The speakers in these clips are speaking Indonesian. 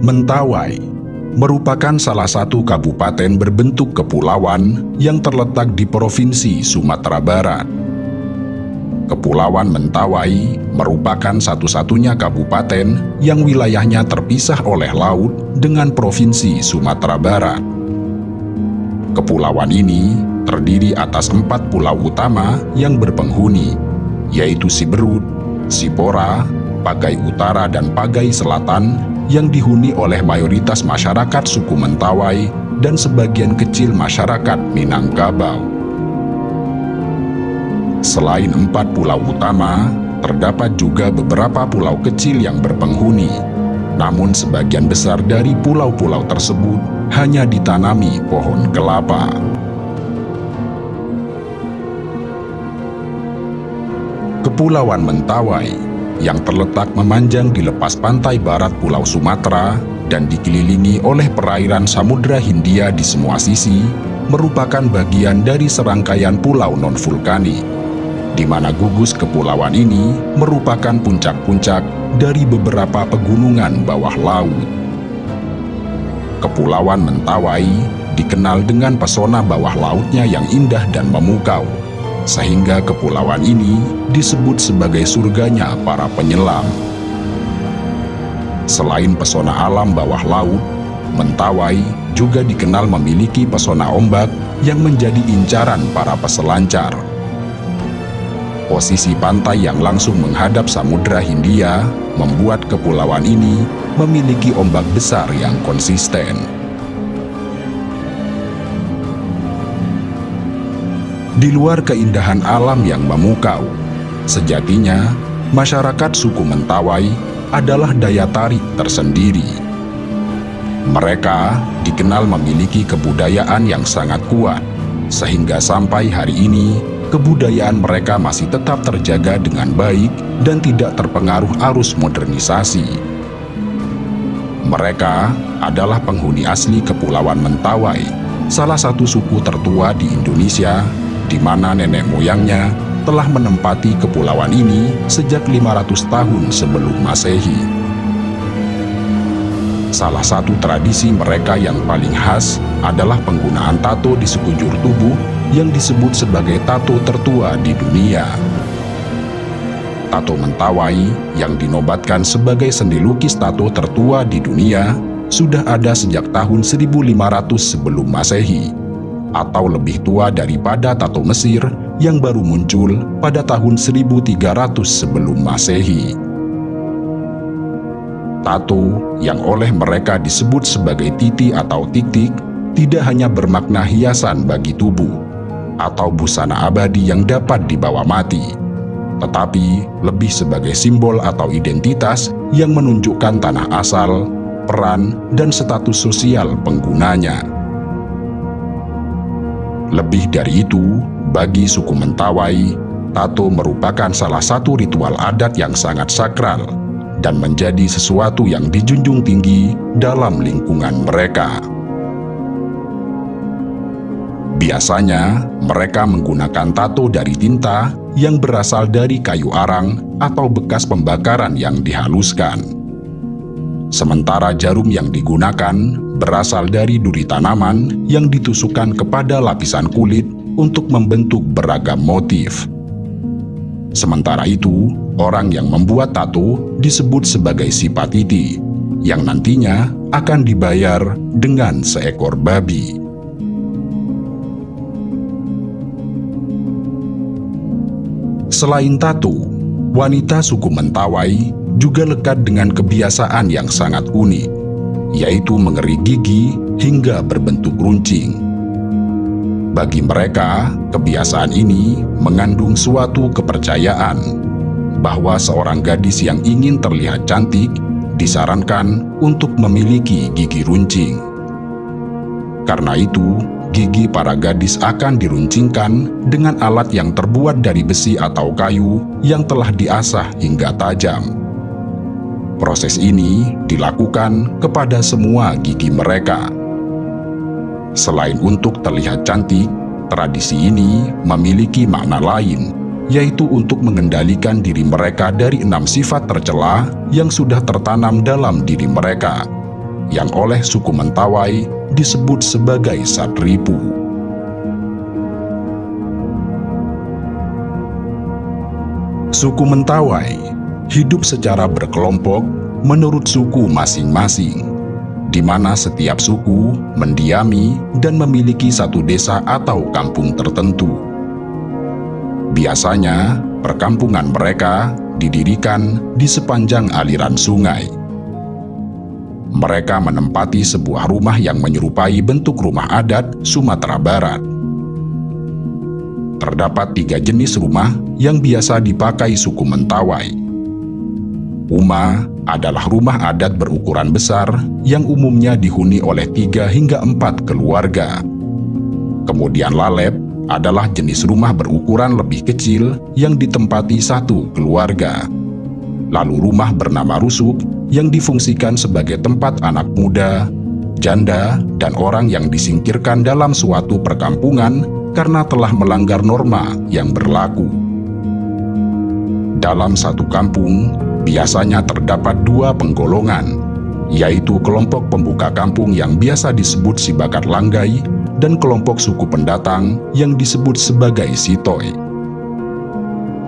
Mentawai merupakan salah satu kabupaten berbentuk kepulauan yang terletak di Provinsi Sumatera Barat. Kepulauan Mentawai merupakan satu-satunya kabupaten yang wilayahnya terpisah oleh laut dengan Provinsi Sumatera Barat. Kepulauan ini terdiri atas 4 pulau utama yang berpenghuni, yaitu Siberut, Sipora, Pagai Utara, dan Pagai Selatan, yang dihuni oleh mayoritas masyarakat suku Mentawai dan sebagian kecil masyarakat Minangkabau. Selain 4 pulau utama, terdapat juga beberapa pulau kecil yang berpenghuni. Namun sebagian besar dari pulau-pulau tersebut hanya ditanami pohon kelapa. Kepulauan Mentawai yang terletak memanjang di lepas pantai barat Pulau Sumatera dan dikelilingi oleh perairan Samudra Hindia di semua sisi, merupakan bagian dari serangkaian pulau non-vulkanik, di mana gugus kepulauan ini merupakan puncak-puncak dari beberapa pegunungan bawah laut. Kepulauan Mentawai dikenal dengan pesona bawah lautnya yang indah dan memukau, sehingga kepulauan ini disebut sebagai surganya para penyelam. Selain pesona alam bawah laut, Mentawai juga dikenal memiliki pesona ombak yang menjadi incaran para peselancar. Posisi pantai yang langsung menghadap Samudra Hindia membuat kepulauan ini memiliki ombak besar yang konsisten. Di luar keindahan alam yang memukau, sejatinya masyarakat suku Mentawai adalah daya tarik tersendiri. Mereka dikenal memiliki kebudayaan yang sangat kuat, sehingga sampai hari ini kebudayaan mereka masih tetap terjaga dengan baik dan tidak terpengaruh arus modernisasi. Mereka adalah penghuni asli Kepulauan Mentawai, salah satu suku tertua di Indonesia, di mana nenek moyangnya telah menempati kepulauan ini sejak 500 tahun sebelum Masehi. Salah satu tradisi mereka yang paling khas adalah penggunaan tato di sekujur tubuh yang disebut sebagai tato tertua di dunia. Tato Mentawai yang dinobatkan sebagai seni lukis tato tertua di dunia sudah ada sejak tahun 1500 sebelum Masehi, atau lebih tua daripada tato Mesir yang baru muncul pada tahun 1300 sebelum Masehi. Tato yang oleh mereka disebut sebagai titi atau tik-tik tidak hanya bermakna hiasan bagi tubuh atau busana abadi yang dapat dibawa mati, tetapi lebih sebagai simbol atau identitas yang menunjukkan tanah asal, peran, dan status sosial penggunanya. Lebih dari itu, bagi suku Mentawai, tato merupakan salah satu ritual adat yang sangat sakral dan menjadi sesuatu yang dijunjung tinggi dalam lingkungan mereka. Biasanya, mereka menggunakan tato dari tinta yang berasal dari kayu arang atau bekas pembakaran yang dihaluskan. Sementara jarum yang digunakan berasal dari duri tanaman yang ditusukkan kepada lapisan kulit untuk membentuk beragam motif. Sementara itu, orang yang membuat tato disebut sebagai sipatiti, yang nantinya akan dibayar dengan seekor babi. Selain tato, wanita suku Mentawai juga lekat dengan kebiasaan yang sangat unik, yaitu mengeri gigi hingga berbentuk runcing. Bagi mereka, kebiasaan ini mengandung suatu kepercayaan bahwa seorang gadis yang ingin terlihat cantik disarankan untuk memiliki gigi runcing. Karena itu, gigi para gadis akan diruncingkan dengan alat yang terbuat dari besi atau kayu yang telah diasah hingga tajam. Proses ini dilakukan kepada semua gigi mereka. Selain untuk terlihat cantik, tradisi ini memiliki makna lain, yaitu untuk mengendalikan diri mereka dari 6 sifat tercela yang sudah tertanam dalam diri mereka, yang oleh suku Mentawai disebut sebagai Satripu. Suku Mentawai hidup secara berkelompok menurut suku masing-masing, di mana setiap suku mendiami dan memiliki satu desa atau kampung tertentu. Biasanya, perkampungan mereka didirikan di sepanjang aliran sungai. Mereka menempati sebuah rumah yang menyerupai bentuk rumah adat Sumatera Barat. Terdapat 3 jenis rumah yang biasa dipakai suku Mentawai. Uma adalah rumah adat berukuran besar yang umumnya dihuni oleh 3 hingga 4 keluarga. Kemudian lalep adalah jenis rumah berukuran lebih kecil yang ditempati 1 keluarga. Lalu rumah bernama rusuk yang difungsikan sebagai tempat anak muda, janda, dan orang yang disingkirkan dalam suatu perkampungan karena telah melanggar norma yang berlaku. Dalam satu kampung, biasanya terdapat 2 penggolongan, yaitu kelompok pembuka kampung yang biasa disebut Sibakat Langgai dan kelompok suku pendatang yang disebut sebagai Sitoi.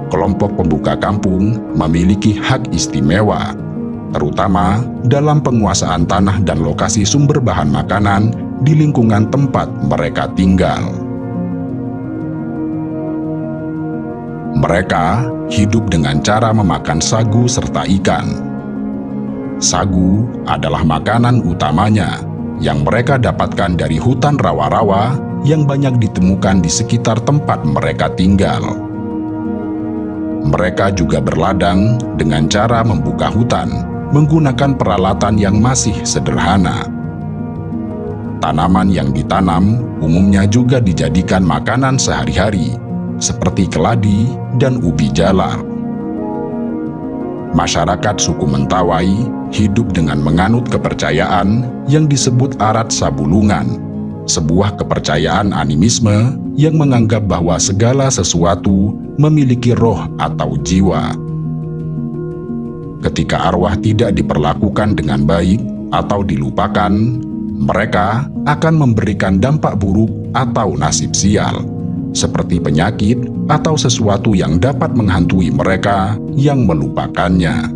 Kelompok pembuka kampung memiliki hak istimewa, terutama dalam penguasaan tanah dan lokasi sumber bahan makanan di lingkungan tempat mereka tinggal. Mereka hidup dengan cara memakan sagu serta ikan. Sagu adalah makanan utamanya yang mereka dapatkan dari hutan rawa-rawa yang banyak ditemukan di sekitar tempat mereka tinggal. Mereka juga berladang dengan cara membuka hutan menggunakan peralatan yang masih sederhana. Tanaman yang ditanam umumnya juga dijadikan makanan sehari-hari, seperti keladi dan ubi jalar. Masyarakat suku Mentawai hidup dengan menganut kepercayaan yang disebut Arat Sabulungan, sebuah kepercayaan animisme yang menganggap bahwa segala sesuatu memiliki roh atau jiwa. Ketika arwah tidak diperlakukan dengan baik atau dilupakan, mereka akan memberikan dampak buruk atau nasib sial, seperti penyakit atau sesuatu yang dapat menghantui mereka yang melupakannya.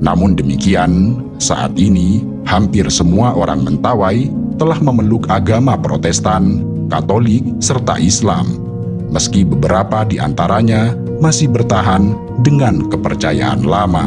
Namun demikian, saat ini hampir semua orang Mentawai telah memeluk agama Protestan, Katolik, serta Islam, meski beberapa di antaranya masih bertahan dengan kepercayaan lama.